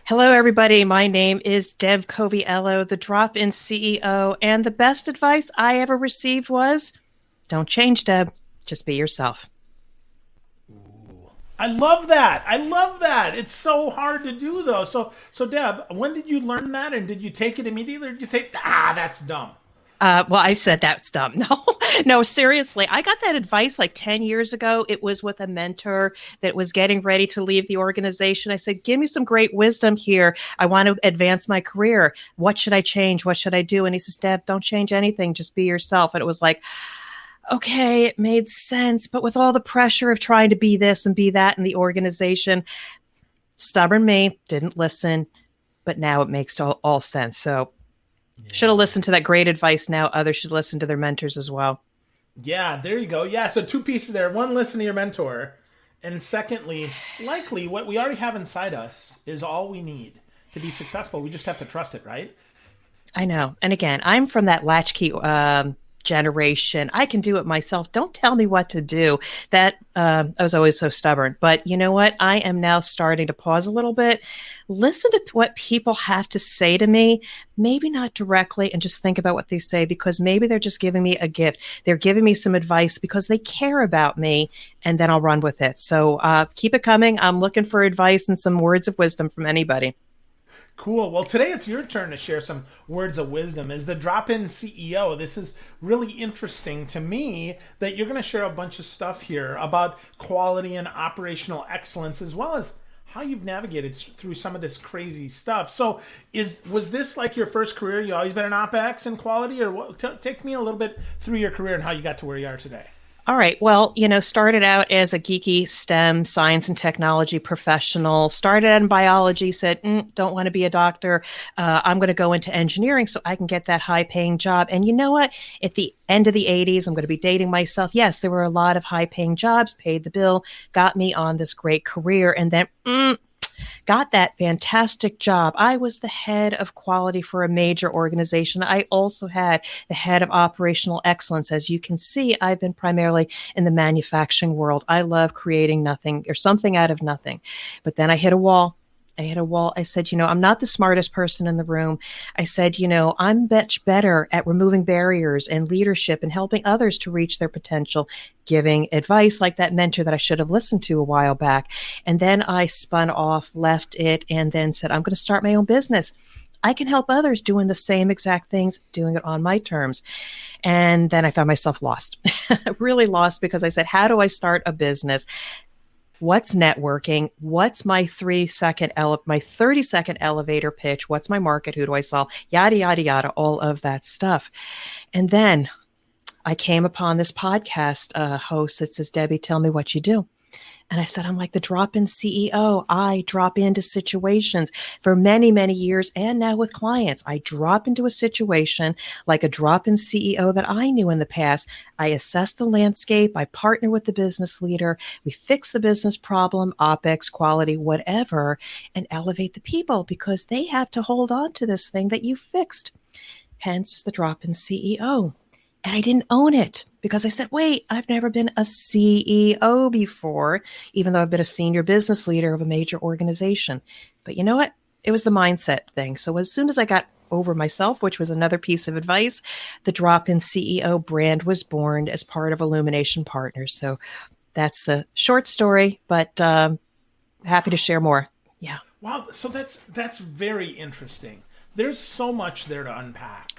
Hello, everybody. My name is Deb Coviello, the drop-in CEO, and the best advice I ever received was, don't change, Deb. Just be yourself. I love that. I love that. It's so hard to do though. So Deb, when did you learn that, and did you take it immediately, or did you say, that's dumb? Well, I said that's dumb. No, no, seriously. I got that advice like 10 years ago. It was with a mentor that was getting ready to leave the organization. I said, give me some great wisdom here. I want to advance my career. What should I change? What should I do? And he says, Deb, don't change anything. Just be yourself. And it was like, okay, it made sense. But with all the pressure of trying to be this and be that in the organization, stubborn me didn't listen. But now it makes all sense. So should have listened to that great advice. Now others should listen to their mentors as well. Yeah, there you go. Yeah, so two pieces there. One, listen to your mentor. And secondly, likely what we already have inside us is all we need to be successful. We just have to trust it, right? I know. And again, I'm from that latchkey generation. I can do it myself. Don't tell me what to do. That I was always so stubborn. But you know what? I am now starting to pause a little bit, listen to what people have to say to me, maybe not directly, and just think about what they say, because maybe they're just giving me a gift. They're giving me some advice because they care about me, and then I'll run with it. So keep it coming. I'm looking for advice and some words of wisdom from anybody. Cool. Well, today it's your turn to share some words of wisdom. As the drop in CEO, this is really interesting to me that you're going to share a bunch of stuff here about quality and operational excellence, as well as how you've navigated through some of this crazy stuff. So, was this like your first career? You always been an OpEx and quality, or what? Take me a little bit through your career and how you got to where you are today. All right. Well, started out as a geeky STEM science and technology professional, started out in biology, said, don't want to be a doctor. I'm going to go into engineering so I can get that high paying job. And you know what? At the end of the 80s, I'm going to be dating myself. Yes, there were a lot of high paying jobs, paid the bill, got me on this great career. And then, got that fantastic job. I was the head of quality for a major organization. I also had the head of operational excellence. As you can see, I've been primarily in the manufacturing world. I love creating nothing or something out of nothing. But then I hit a wall. I said, I'm not the smartest person in the room. I said, I'm much better at removing barriers and leadership and helping others to reach their potential, giving advice like that mentor that I should have listened to a while back. And then I spun off, left it, and then said, I'm going to start my own business. I can help others doing the same exact things, doing it on my terms. And then I found myself lost, really lost, because I said, how do I start a business? What's networking? What's my 30-second elevator pitch? What's my market? Who do I solve? Yada, yada, yada, all of that stuff. And then I came upon this podcast host that says, Debbie, tell me what you do. And I said, I'm like the drop-in CEO. I drop into situations for many, many years. And now with clients, I drop into a situation like a drop-in CEO that I knew in the past. I assess the landscape. I partner with the business leader. We fix the business problem, OpEx, quality, whatever, and elevate the people because they have to hold on to this thing that you fixed. Hence the drop-in CEO. And I didn't own it because I said, wait, I've never been a CEO before, even though I've been a senior business leader of a major organization. But you know what? It was the mindset thing. So as soon as I got over myself, which was another piece of advice, the drop-in CEO brand was born as part of Illumination Partners. So that's the short story, but happy to share more. Yeah. Wow. So that's very interesting. There's so much there to unpack.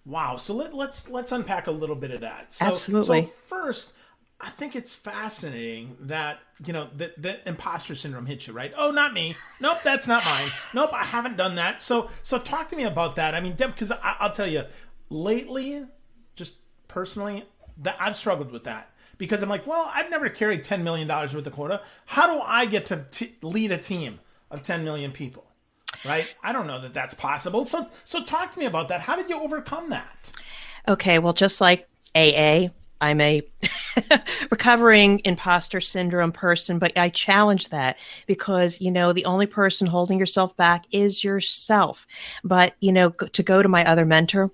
Wow. So let's unpack a little bit of that. Absolutely. So first, I think it's fascinating that the imposter syndrome hits you, right? Oh, not me. Nope, that's not mine. Nope, I haven't done that. So talk to me about that. I mean, Deb, because I'll tell you, lately, just personally, that I've struggled with that because I'm like, well, I've never carried $10 million worth of quota. How do I get to lead a team of 10 million people? Right? I don't know that that's possible. So talk to me about that. How did you overcome that? Okay, well, just like AA, I'm a recovering imposter syndrome person, but I challenge that because, the only person holding yourself back is yourself. But, to go to my other mentor,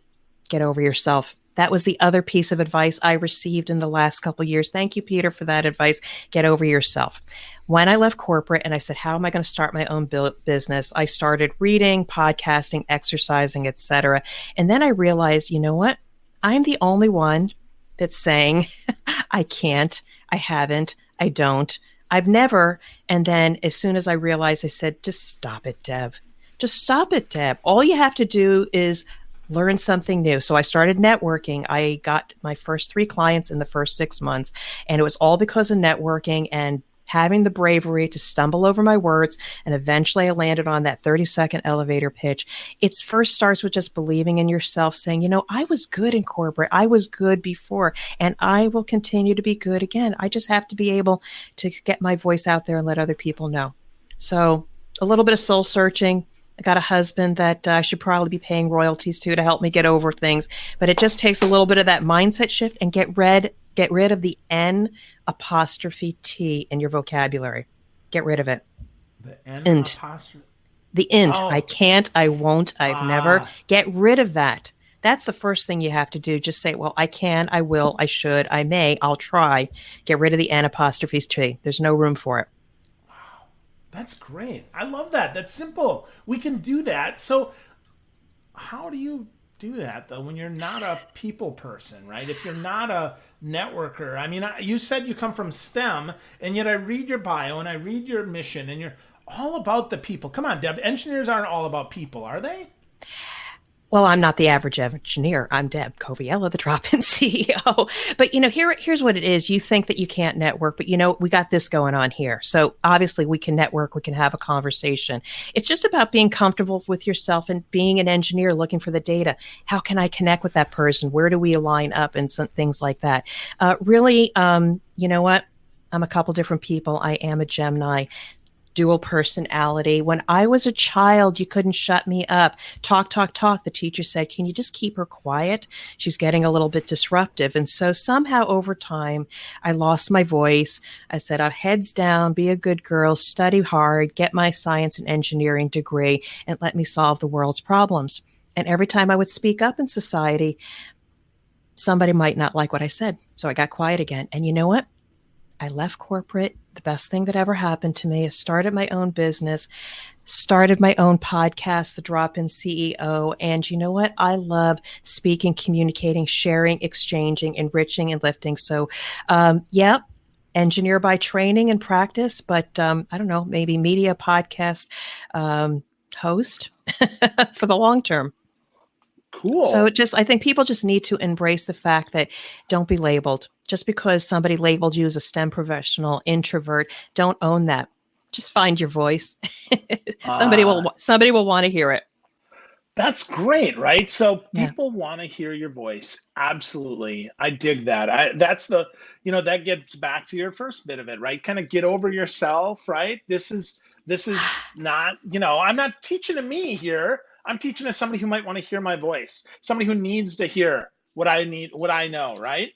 get over yourself. That was the other piece of advice I received in the last couple of years. Thank you, Peter, for that advice. Get over yourself. When I left corporate and I said, how am I going to start my own business? I started reading, podcasting, exercising, etc. And then I realized, you know what? I'm the only one that's saying, I can't, I haven't, I don't, I've never. And then as soon as I realized, I said, just stop it, Deb. Just stop it, Deb. All you have to do is learn something new. So I started networking. I got my first 3 clients in the first 6 months, and it was all because of networking and having the bravery to stumble over my words. And eventually I landed on that 30-second elevator pitch. It first starts with just believing in yourself, saying, you know, I was good in corporate. I was good before, and I will continue to be good again. I just have to be able to get my voice out there and let other people know. So a little bit of soul searching. I got a husband that I should probably be paying royalties to help me get over things. But it just takes a little bit of that mindset shift and get rid of the N apostrophe T in your vocabulary. Get rid of it. The N Int. apostrophe. The int. Oh, I can't, I won't, I've never. Get rid of that. That's the first thing you have to do. Just say, well, I can, I will, I should, I may, I'll try. Get rid of the N apostrophe T. There's no room for it. that's great. I love that. That's simple. We can do that. So, how do you do that though when you're not a people person, right? If you're not a networker, I mean, you said you come from STEM, and yet I read your bio and I read your mission, and you're all about the people. Come on, Deb. Engineers aren't all about people, are they? Well, I'm not the average engineer. I'm Deb Coviello, the drop-in CEO. But here's what it is. You think that you can't network, but we got this going on here. So obviously we can network, we can have a conversation. It's just about being comfortable with yourself and being an engineer looking for the data. How can I connect with that person? Where do we align up and some things like that? Really, you know what? I'm a couple different people. I am a Gemini. Dual personality. When I was a child, you couldn't shut me up. Talk, talk, talk. The teacher said, can you just keep her quiet? She's getting a little bit disruptive. And so somehow over time, I lost my voice. I said, heads down, be a good girl, study hard, get my science and engineering degree, and let me solve the world's problems. And every time I would speak up in society, somebody might not like what I said. So I got quiet again. And you know what? I left corporate. The best thing that ever happened to me is started my own business, started my own podcast, The Drop-In CEO. And you know what? I love speaking, communicating, sharing, exchanging, enriching, and lifting. So, engineer by training and practice, but I don't know, maybe media podcast host for the long term. So Cool. I think people just need to embrace the fact that don't be labeled. Just because somebody labeled you as a STEM professional, introvert, don't own that. Just find your voice. Ah, Somebody will want to hear it. that's great, right? So Yeah. people want to hear your voice. Absolutely. I dig that. That gets back to your first bit of it, right? Kind of get over yourself, right? This is not, I'm not teaching to me here. I'm teaching to somebody who might want to hear my voice, somebody who needs to hear what I need, what I know, right?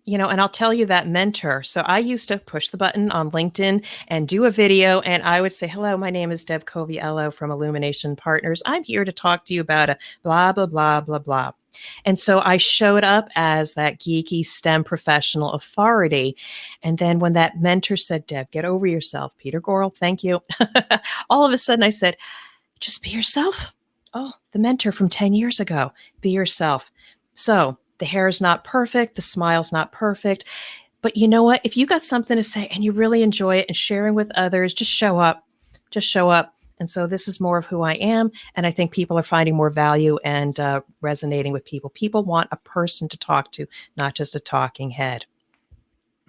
And I'll tell you that mentor. So I used to push the button on LinkedIn and do a video, and I would say, hello, my name is Deb Coviello from Illumination Partners. I'm here to talk to you about a blah, blah, blah, blah, blah. And so I showed up as that geeky STEM professional authority. And then when that mentor said, Deb, get over yourself, Peter Gorel, thank you. All of a sudden I said, just be yourself. Oh, the mentor from 10 years ago, be yourself. So the hair is not perfect. The smile's not perfect. But you know what? If you got something to say and you really enjoy it and sharing with others, just show up. Just show up. And so this is more of who I am. And I think people are finding more value and resonating with people. People want a person to talk to, not just a talking head.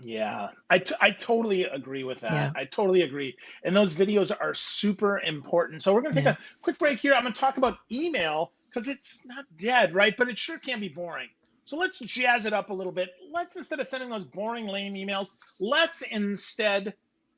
Yeah, I totally agree with that. Yeah. I totally agree. And those videos are super important. So we're going to take Yeah. a quick break here. I'm going to talk about email because it's not dead, right? But it sure can be boring. So let's jazz it up a little bit. Let's, instead of sending those boring, lame emails, let's instead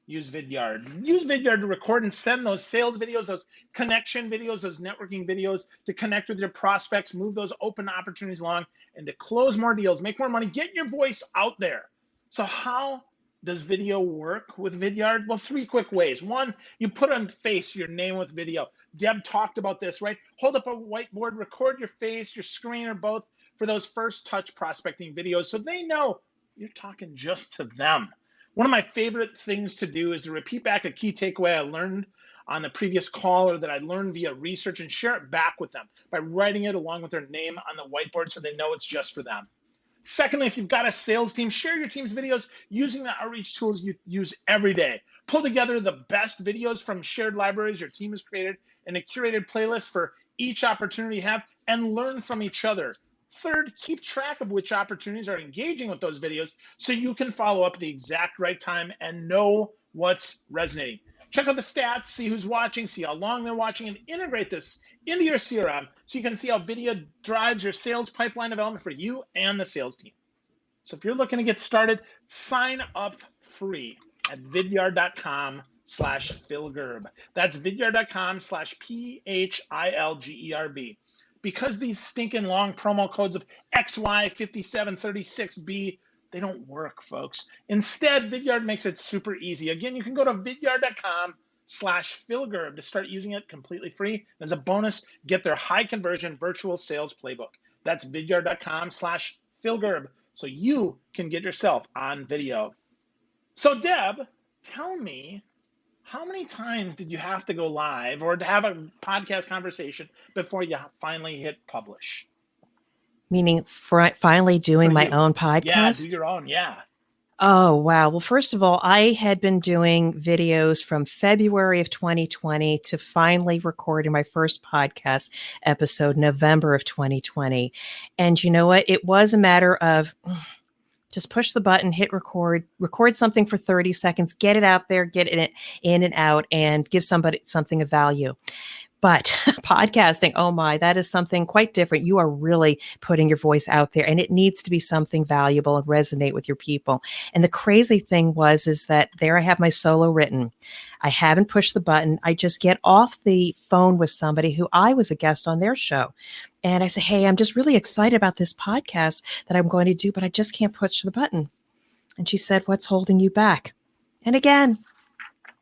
use Vidyard. Use Vidyard to record and send those sales videos, those connection videos, those networking videos to connect with your prospects, move those open opportunities along, and to close more deals, make more money, get your voice out there. So how does video work with Vidyard? Well, 3 quick ways. One, you put on face your name with video. Deb talked about this, right? Hold up a whiteboard, record your face, your screen, or both. for those first touch prospecting videos so they know you're talking just to them. One of my favorite things to do is to repeat back a key takeaway I learned on the previous call or that I learned via research and share it back with them by writing it along with their name on the whiteboard so they know it's just for them. Secondly, if you've got a sales team, share your team's videos using the outreach tools you use every day. Pull together the best videos from shared libraries your team has created in a curated playlist for each opportunity you have and learn from each other. Third, keep track of which opportunities are engaging with those videos so you can follow up at the exact right time and know what's resonating. Check out the stats, see who's watching, see how long they're watching, and integrate this into your CRM so you can see how video drives your sales pipeline development for you and the sales team. So if you're looking to get started, sign up free at vidyard.com/philgerb. That's vidyard.com/PHILGERB. Because these stinking long promo codes of XY5736B, they don't work, folks. Instead, Vidyard makes it super easy. Again, you can go to vidyard.com/philgerb to start using it completely free. As a bonus, get their high conversion virtual sales playbook. That's vidyard.com/philgerb so you can get yourself on video. So Deb, tell me, how many times did you have to go live or to have a podcast conversation before you finally hit publish? Meaning finally doing my own podcast? Yeah, do your own, yeah. Oh, wow. Well, first of all, I had been doing videos from February of 2020 to finally recording my first podcast episode, November of 2020. And you know what? It was a matter of just push the button, hit record something for 30 seconds, get it out there, get it in and out, and give somebody something of value. But podcasting, oh my, that is something quite different. You are really putting your voice out there, and it needs to be something valuable and resonate with your people. And the crazy thing is that there I have my solo written. I haven't pushed the button. I just get off the phone with somebody who I was a guest on their show. And I say, hey, I'm just really excited about this podcast that I'm going to do, but I just can't push the button. And she said, what's holding you back? And again,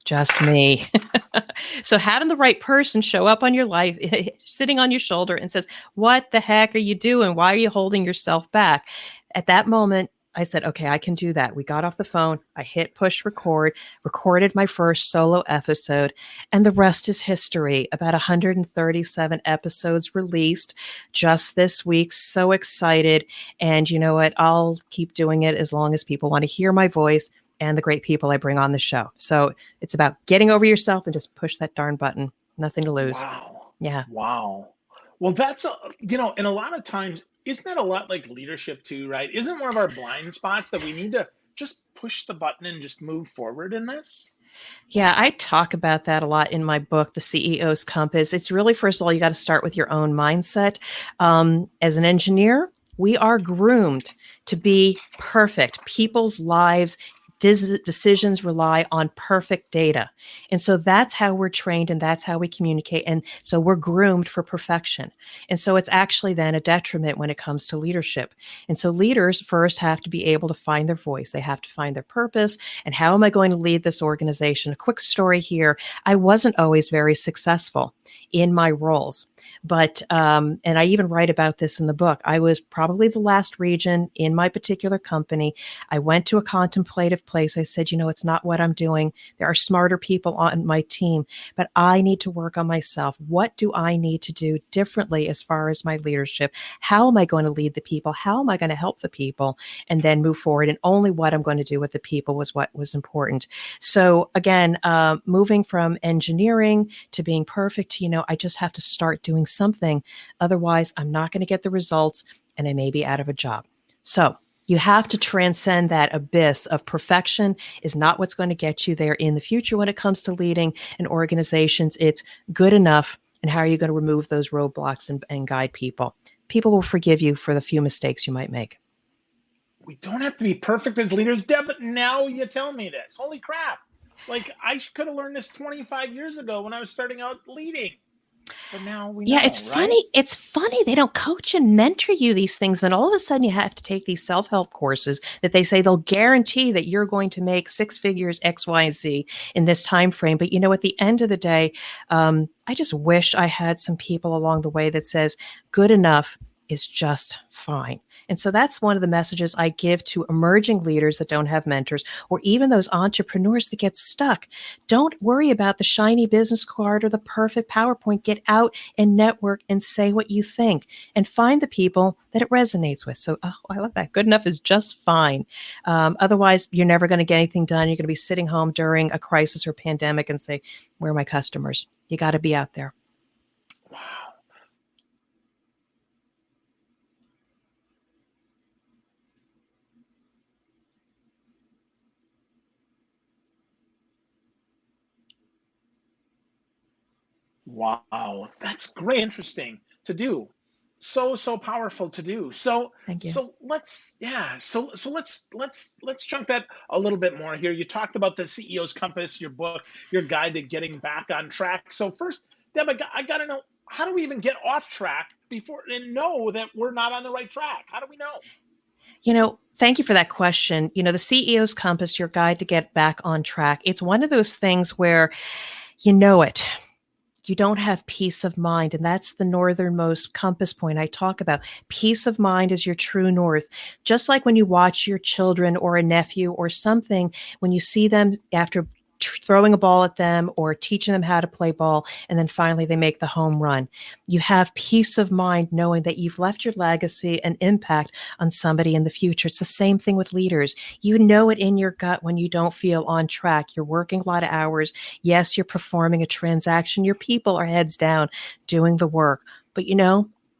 just me. So having the right person show up on your life, sitting on your shoulder and says, what the heck are you doing? Why are you holding yourself back? At that moment, I said, okay, I can do that. We got off the phone. I hit push record, recorded my first solo episode, and the rest is history. About 137 episodes released just this week. So excited. And you know what? I'll keep doing it as long as people want to hear my voice and the great people I bring on the show. So it's about getting over yourself and just push that darn button. Nothing to lose. Wow. Yeah. Wow. Well, that's, and a lot of times, isn't that a lot like leadership too, right? Isn't one of our blind spots that we need to just push the button and just move forward in this? Yeah, I talk about that a lot in my book, The CEO's Compass. It's really, first of all, you got to start with your own mindset. As an engineer, we are groomed to be perfect. People's lives, decisions rely on perfect data. And so that's how we're trained and that's how we communicate. And so we're groomed for perfection. And so it's actually then a detriment when it comes to leadership. And so leaders first have to be able to find their voice. They have to find their purpose. And how am I going to lead this organization? A quick story here. I wasn't always very successful in my roles. But, and I even write about this in the book, I was probably the last region in my particular company. I went to a contemplative place. I said, it's not what I'm doing. There are smarter people on my team, but I need to work on myself. What do I need to do differently as far as my leadership? How am I going to lead the people? How am I going to help the people? And then move forward. And only what I'm going to do with the people was what was important. So again, moving from engineering to being perfect, I just have to start doing something. Otherwise, I'm not going to get the results and I may be out of a job. So you have to transcend that abyss of perfection is not what's going to get you there in the future when it comes to leading in organizations. It's good enough. And how are you going to remove those roadblocks and guide people? People will forgive you for the few mistakes you might make. We don't have to be perfect as leaders, Deb, but now you tell me this. Holy crap. Like, I could have learned this 25 years ago when I was starting out leading. But now we know, it's funny. It's funny. They don't coach and mentor you these things. Then all of a sudden you have to take these self-help courses that they say they'll guarantee that you're going to make six figures X, Y, Z in this time frame. But at the end of the day, I just wish I had some people along the way that says good enough is just fine. And so that's one of the messages I give to emerging leaders that don't have mentors, or even those entrepreneurs that get stuck. Don't worry about the shiny business card or the perfect PowerPoint. Get out and network and say what you think and find the people that it resonates with. So, I love that. Good enough is just fine. Otherwise, you're never going to get anything done. You're going to be sitting home during a crisis or pandemic and say, where are my customers? You got to be out there. Wow. Wow, that's great, interesting to do. So powerful to do. So Thank you. so let's yeah. So let's chunk that a little bit more here. You talked about the CEO's Compass, your book, your guide to getting back on track. So first, Deb, I got to know, how do we even get off track before and know that we're not on the right track? How do we know? Thank you for that question. The CEO's Compass, your guide to get back on track. It's one of those things where you know it. You don't have peace of mind. And that's the northernmost compass point I talk about. Peace of mind is your true north. Just like when you watch your children or a nephew or something, when you see them after throwing a ball at them or teaching them how to play ball, and then finally they make the home run. You have peace of mind knowing that you've left your legacy and impact on somebody in the future. It's the same thing with leaders. You know it in your gut when you don't feel on track. You're working a lot of hours. Yes, you're performing a transaction. Your people are heads down doing the work, but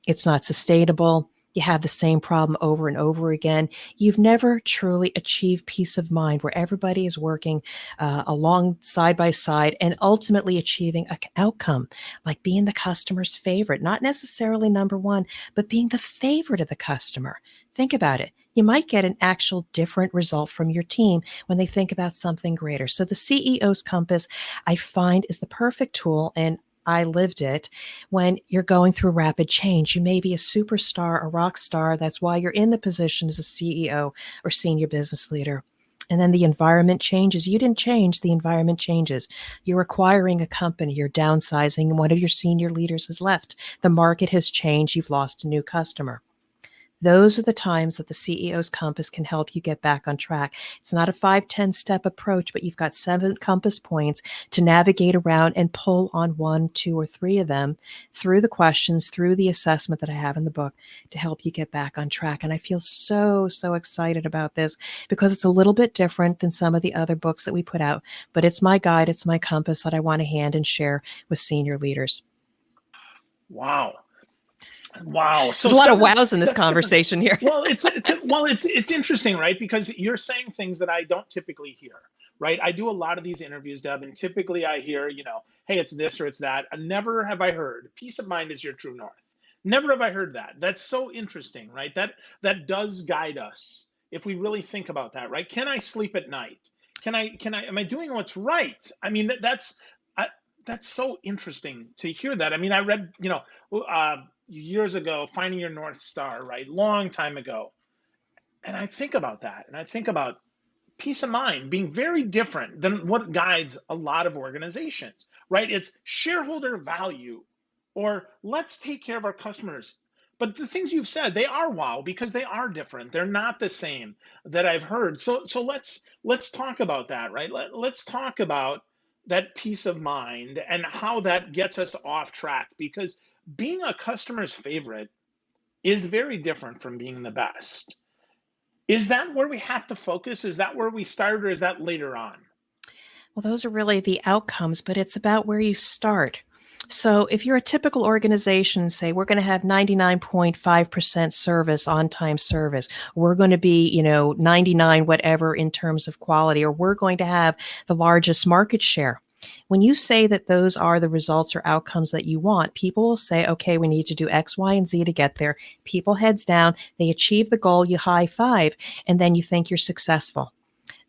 it's not sustainable. You have the same problem over and over again. You've never truly achieved peace of mind where everybody is working along side by side and ultimately achieving an outcome like being the customer's favorite, not necessarily number one, but being the favorite of the customer. Think about it. You might get an actual different result from your team when they think about something greater. So the CEO's Compass, I find, is the perfect tool, and I lived it when you're going through rapid change. You may be a superstar, a rock star. That's why you're in the position as a CEO or senior business leader. And then the environment changes. You didn't change, the environment changes. You're acquiring a company, you're downsizing, and one of your senior leaders has left. The market has changed. You've lost a new customer. Those are the times that the CEO's Compass can help you get back on track. It's not a 5-10 step approach, but you've got 7 compass points to navigate around and pull on 1, 2, or 3 of them through the questions, through the assessment that I have in the book to help you get back on track. And I feel so excited about this because it's a little bit different than some of the other books that we put out, but it's my guide, it's my compass that I want to hand and share with senior leaders. Wow. Wow. So there's a lot of wows in this conversation here. Well, it's interesting, right? Because you're saying things that I don't typically hear, right? I do a lot of these interviews, Deb, and typically I hear, hey, it's this or it's that. And never have I heard peace of mind is your true north. Never have I heard that. That's so interesting, right? That does guide us if we really think about that, right? Can I sleep at night? Am I doing what's right? I mean, that's so interesting to hear that. I mean, I read, years ago, Finding Your North Star, right? Long time ago. And I think about that. And I think about peace of mind being very different than what guides a lot of organizations, right? It's shareholder value, or let's take care of our customers. But the things you've said, they are wow, because they are different. They're not the same that I've heard. So let's talk about that, right? Let's talk about that peace of mind and how that gets us off track, because being a customer's favorite is very different from being the best. Is that where we have to focus? Is that where we start, or is that later on? Well, those are really the outcomes, but it's about where you start. So if you're a typical organization, say we're going to have 99.5% service, on-time service, we're going to be, 99 whatever in terms of quality, or we're going to have the largest market share. When you say that those are the results or outcomes that you want, people will say, okay, we need to do X, Y, and Z to get there. People heads down, they achieve the goal, you high five, and then you think you're successful.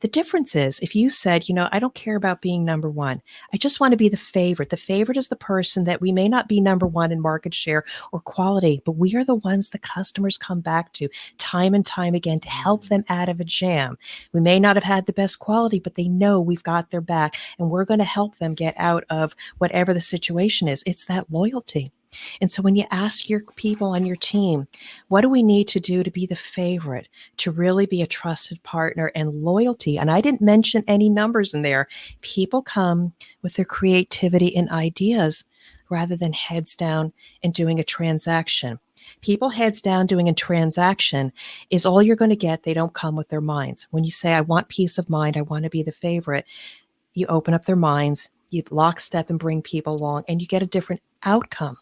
The difference is if you said, I don't care about being number one. I just want to be the favorite. The favorite is the person that we may not be number one in market share or quality, but we are the ones the customers come back to time and time again to help them out of a jam. We may not have had the best quality, but they know we've got their back and we're going to help them get out of whatever the situation is. It's that loyalty. And so when you ask your people on your team, what do we need to do to be the favorite, to really be a trusted partner and loyalty? And I didn't mention any numbers in there. People come with their creativity and ideas rather than heads down and doing a transaction. People heads down doing a transaction is all you're going to get. They don't come with their minds. When you say, I want peace of mind, I want to be the favorite, you open up their minds, you lockstep and bring people along, and you get a different outcome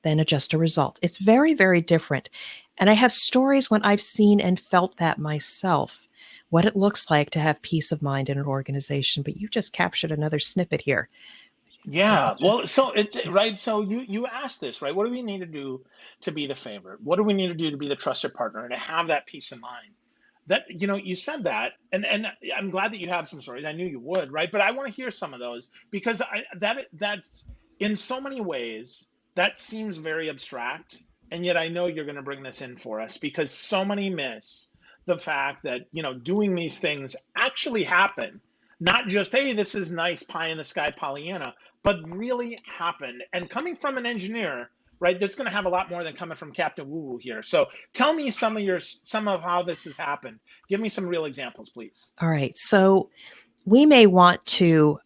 than just a result. It's very, very different. And I have stories when I've seen and felt that myself, what it looks like to have peace of mind in an organization. But you just captured another snippet here. Yeah, well, so it's right. So you asked this, right? What do we need to do to be the favorite? What do we need to do to be the trusted partner and to have that peace of mind? That you said that, and I'm glad that you have some stories. I knew you would, right? But I want to hear some of those because that in so many ways that seems very abstract, and yet I know you're going to bring this in for us because so many miss the fact that doing these things actually happen. Not just, hey, this is nice pie in the sky Pollyanna, but really happened. And coming from an engineer, right, that's going to have a lot more than coming from Captain Woo Woo here. So tell me some of how this has happened. Give me some real examples, please. All right. So we may want to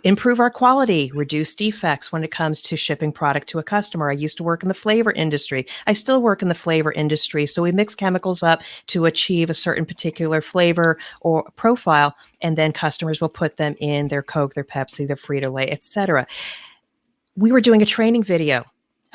improve our quality, reduce defects when it comes to shipping product to a customer. I used to work in the flavor industry. I still work in the flavor industry. So we mix chemicals up to achieve a certain particular flavor or profile, and then customers will put them in their Coke, their Pepsi, their Frito-Lay, etc. We were doing a training video.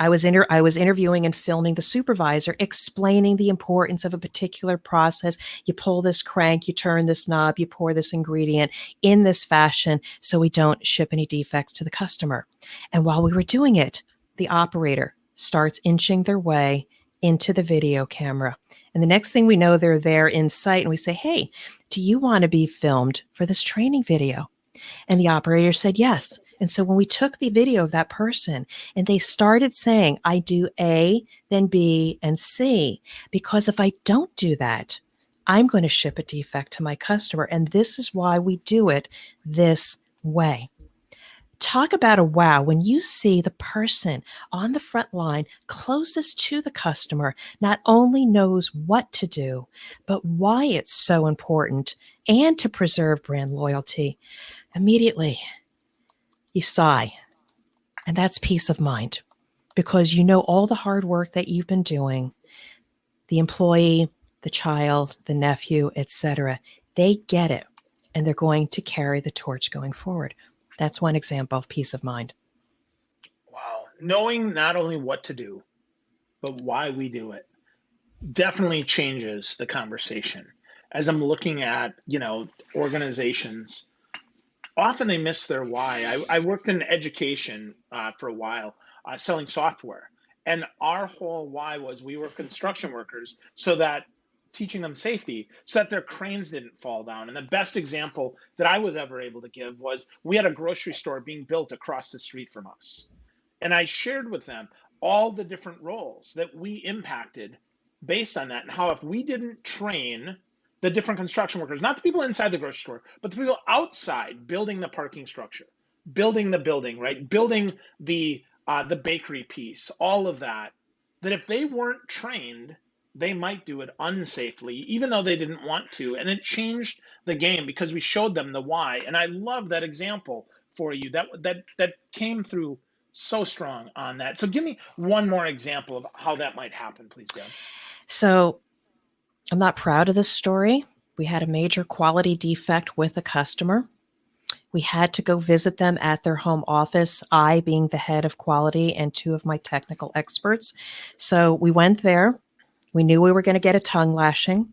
I was interviewing and filming the supervisor, explaining the importance of a particular process. You pull this crank, you turn this knob, you pour this ingredient in this fashion so we don't ship any defects to the customer. And while we were doing it, the operator starts inching their way into the video camera. And the next thing we know, they're there in sight. And we say, hey, do you want to be filmed for this training video? And the operator said yes. And so when we took the video of that person and they started saying, I do A, then B, and C, because if I don't do that, I'm going to ship a defect to my customer. And this is why we do it this way. Talk about a wow when you see the person on the front line closest to the customer not only knows what to do, but why it's so important and to preserve brand loyalty. Immediately, you sigh, and that's peace of mind because you know all the hard work that you've been doing, the employee, the child, the nephew, etc. They get it, and they're going to carry the torch going forward. That's one example of peace of mind. Wow. Knowing not only what to do, but why we do it definitely changes the conversation. As I'm looking at, organizations, often they miss their why. I worked in education for a while, selling software. And our whole why was we were construction workers so that teaching them safety so that their cranes didn't fall down. And the best example that I was ever able to give was we had a grocery store being built across the street from us. And I shared with them all the different roles that we impacted based on that and how if we didn't train the different construction workers, not the people inside the grocery store, but the people outside building the parking structure, building the building, right? Building the bakery piece, all of that, that if they weren't trained, they might do it unsafely, even though they didn't want to. And it changed the game because we showed them the why. And I love that example for you that came through so strong on that. So give me one more example of how that might happen, please, Deb. So I'm not proud of this story. We had a major quality defect with a customer. We had to go visit them at their home office, I being the head of quality and two of my technical experts. So we went there. We knew we were going to get a tongue lashing.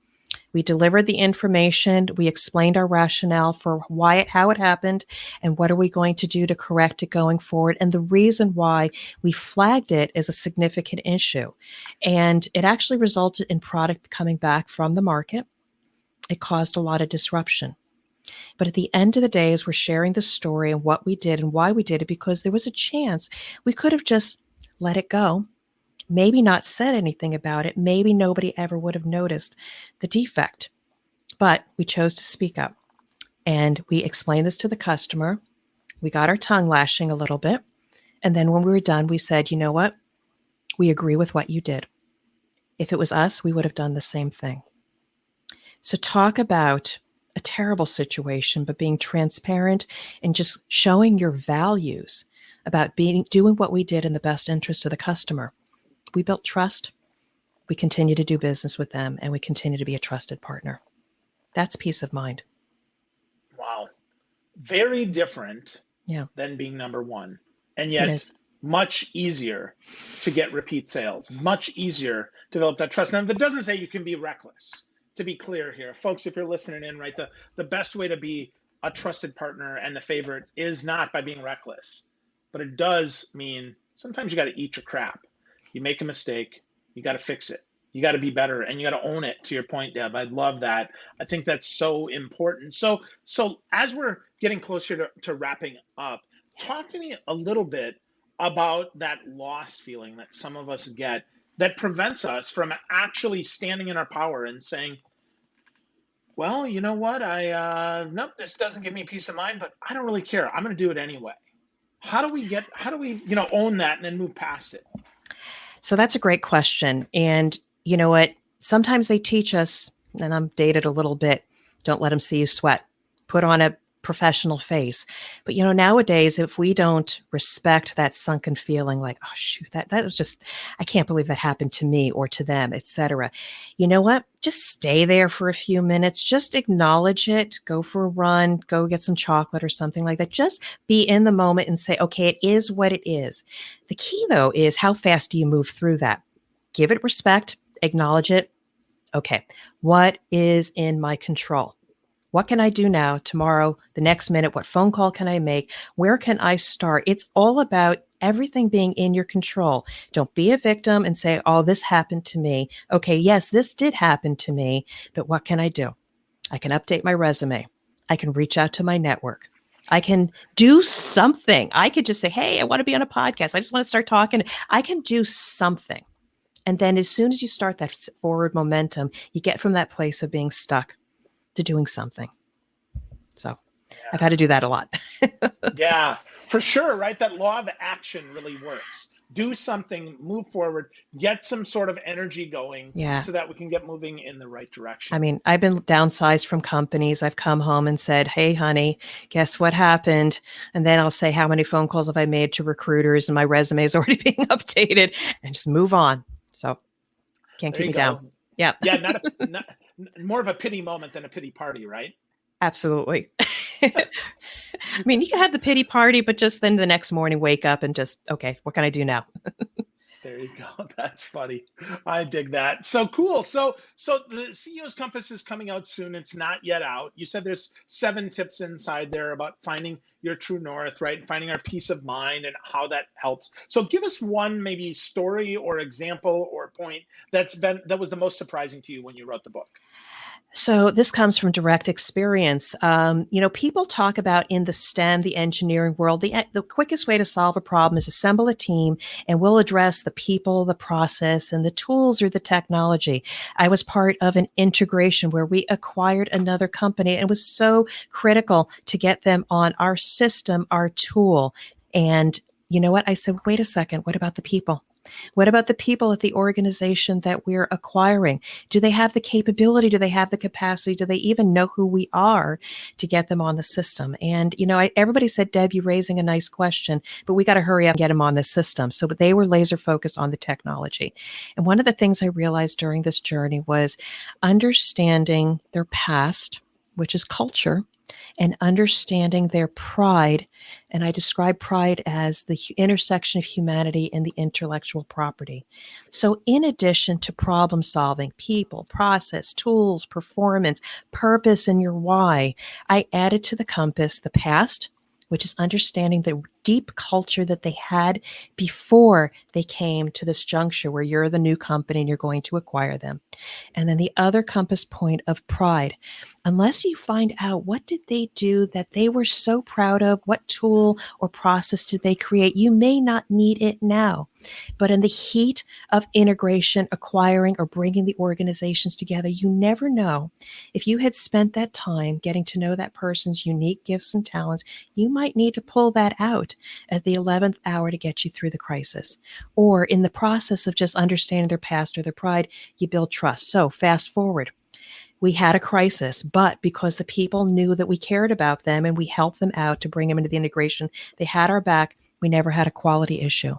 We delivered the information. We explained our rationale for how it happened, and what are we going to do to correct it going forward, and the reason why we flagged it as a significant issue. And it actually resulted in product coming back from the market. It caused a lot of disruption. But at the end of the day, as we're sharing the story and what we did and why we did it, because there was a chance we could have just let it go, maybe not said anything about it. Maybe nobody ever would have noticed the defect. But we chose to speak up. And we explained this to the customer. We got our tongue lashing a little bit. And then when we were done, we said, you know what? We agree with what you did. If it was us, we would have done the same thing. So talk about a terrible situation, but being transparent and just showing your values about doing what we did in the best interest of the customer. We built trust. We continue to do business with them, and we continue to be a trusted partner. That's peace of mind. Wow. Very different Yeah, than being number one. And it yet is. much easier to get repeat sales, much easier to develop that trust. Now, that doesn't say you can be reckless, to be clear here. Folks, if you're listening in, right, the best way to be a trusted partner and the favorite is not by being reckless, but it does mean sometimes you got to eat your crap. You make a mistake, you got to fix it. You got to be better, and you got to own it. To your point, Deb, I love that. I think that's so important. So as we're getting closer to wrapping up, talk to me a little bit about that lost feeling that some of us get that prevents us from actually standing in our power and saying, well, you know what? Nope, this doesn't give me peace of mind, but I don't really care. I'm going to do it anyway. How do we, own that and then move past it? So that's a great question. And you know what? Sometimes they teach us, and I'm dated a little bit, don't let them see you sweat. Put on a professional face. But nowadays, if we don't respect that sunken feeling like, oh shoot, that was just, I can't believe that happened to me or to them, etc. You know what? Just stay there for a few minutes. Just acknowledge it. Go for a run. Go get some chocolate or something like that. Just be in the moment and say, okay, it is what it is. The key though is how fast do you move through that? Give it respect. Acknowledge it. Okay, what is in my control? What can I do now, tomorrow, the next minute? What phone call can I make? Where can I start? It's all about everything being in your control. Don't be a victim and say, oh, this happened to me. Okay, yes, this did happen to me, but what can I do? I can update my resume. I can reach out to my network. I can do something. I could just say, hey, I want to be on a podcast. I just want to start talking. I can do something. And then as soon as you start that forward momentum, you get from that place of being stuck to doing something. So I've had to do that a lot. Yeah, for sure, right? That law of action really works. Do something, move forward, get some sort of energy going Yeah. so that we can get moving in the right direction. I mean, I've been downsized from companies. I've come home and said, hey, honey, guess what happened? And then I'll say, how many phone calls have I made to recruiters? And my resume is already being updated, and just move on. So can't keep me down. Yeah. Yeah, not more of a pity moment than a pity party, right? Absolutely. I mean, you can have the pity party, but just then the next morning wake up and just, okay, what can I do now? There you go. That's funny. I dig that. So cool. So the CEO's Compass is coming out soon. It's not yet out. You said there's 7 tips inside there about finding your true north, right? Finding our peace of mind and how that helps. So give us one maybe story or example or point that was the most surprising to you when you wrote the book. So this comes from direct experience. People talk about in the STEM, the engineering world, the quickest way to solve a problem is assemble a team and we'll address the people, the process, and the tools or the technology. I was part of an integration where we acquired another company and it was so critical to get them on our system, our tool. And you know what? I said, wait a second, what about the people? What about the people at the organization that we're acquiring? Do they have the capability? Do they have the capacity? Do they even know who we are to get them on the system? And, everybody said, Deb, you're raising a nice question, but we got to hurry up and get them on the system. So they were laser focused on the technology. And one of the things I realized during this journey was understanding their past, which is culture, and understanding their pride. And I describe pride as the intersection of humanity and the intellectual property. So in addition to problem solving, people, process, tools, performance, purpose, and your why, I added to the compass the past, which is understanding the deep culture that they had before they came to this juncture where you're the new company and you're going to acquire them. And then the other compass point of pride. Unless you find out what did they do that they were so proud of, what tool or process did they create, you may not need it now. But in the heat of integration, acquiring, or bringing the organizations together, you never know. If you had spent that time getting to know that person's unique gifts and talents, you might need to pull that out at the 11th hour to get you through the crisis. Or in the process of just understanding their past or their pride, you build trust. So fast forward. We had a crisis, but because the people knew that we cared about them and we helped them out to bring them into the integration, they had our back. We never had a quality issue.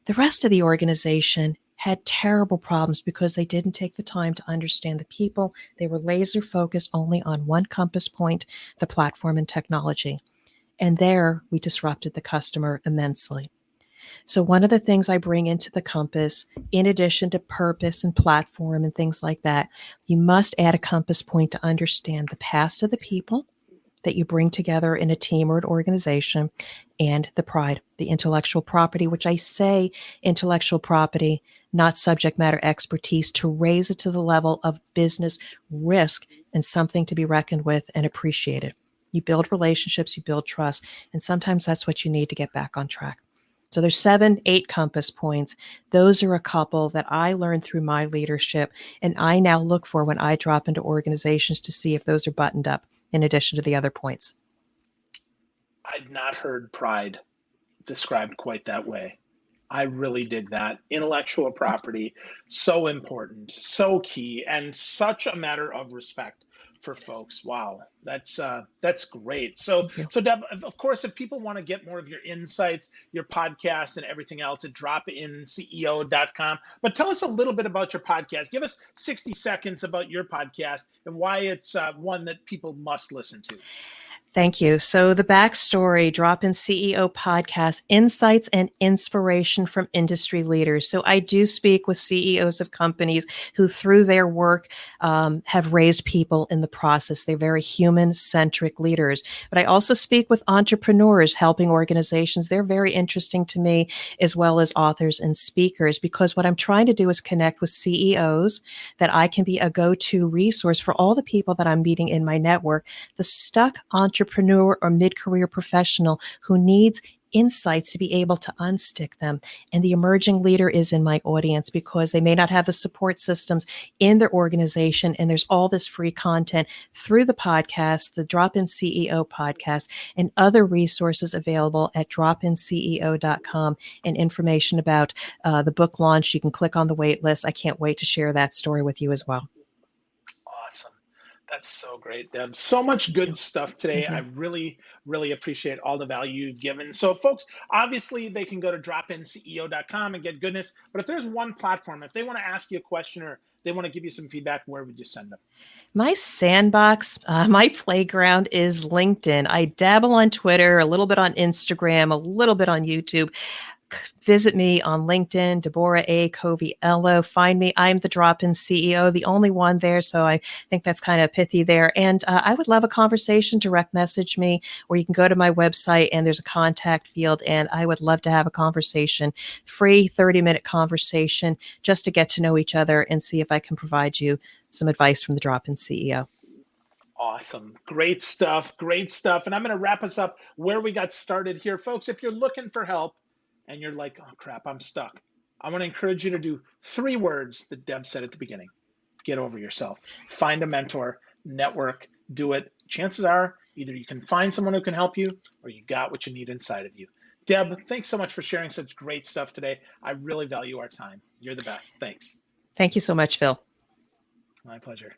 The rest of the organization had terrible problems because they didn't take the time to understand the people. They were laser focused only on one compass point, the platform and technology. And there we disrupted the customer immensely. So one of the things I bring into the compass, in addition to purpose and platform and things like that, you must add a compass point to understand the past of the people that you bring together in a team or an organization, and the pride, the intellectual property, which I say intellectual property, not subject matter expertise, to raise it to the level of business risk and something to be reckoned with and appreciated. You build relationships, you build trust, and sometimes that's what you need to get back on track. So there's 7, 8 compass points. Those are a couple that I learned through my leadership, and I now look for when I drop into organizations to see if those are buttoned up in addition to the other points. I'd not heard pride described quite that way. I really dig that. Intellectual property, so important, so key, and such a matter of respect for folks. Wow, that's great. So Deb, of course, if people want to get more of your insights, your podcast, and everything else, at dropinceo.com. But tell us a little bit about your podcast. Give us 60 seconds about your podcast and why it's one that people must listen to. Thank you. So the backstory, Drop-In CEO podcast, insights and inspiration from industry leaders. So I do speak with CEOs of companies who, through their work, have raised people in the process. They're very human-centric leaders. But I also speak with entrepreneurs helping organizations. They're very interesting to me, as well as authors and speakers, because what I'm trying to do is connect with CEOs that I can be a go-to resource for all the people that I'm meeting in my network, the stuck entrepreneur or mid-career professional who needs insights to be able to unstick them. And the emerging leader is in my audience because they may not have the support systems in their organization. And there's all this free content through the podcast, the Drop-In CEO podcast, and other resources available at dropinceo.com, and information about the book launch. You can click on the wait list. I can't wait to share that story with you as well. Awesome. That's so great, Deb. So much good stuff today. I really, really appreciate all the value you've given. So folks, obviously they can go to dropinceo.com and get goodness. But if there's one platform, if they want to ask you a question or they want to give you some feedback, where would you send them? My sandbox, my playground is LinkedIn. I dabble on Twitter, a little bit on Instagram, a little bit on YouTube. Visit me on LinkedIn, Deborah A. Coviello. Find me. I'm the Drop-In CEO, the only one there. So I think that's kind of pithy there. And I would love a conversation. Direct message me, or you can go to my website and there's a contact field. And I would love to have a conversation, free 30-minute conversation, just to get to know each other and see if I can provide you some advice from the Drop-In CEO. Awesome. Great stuff. Great stuff. And I'm going to wrap us up where we got started here. Folks, if you're looking for help, and you're like, oh crap, I'm stuck, I want to encourage you to do 3 words that Deb said at the beginning. Get over yourself. Find a mentor, network, do it. Chances are either you can find someone who can help you or you got what you need inside of you. Deb, thanks so much for sharing such great stuff today. I really value our time. You're the best. Thanks. Thank you so much, Phil. My pleasure.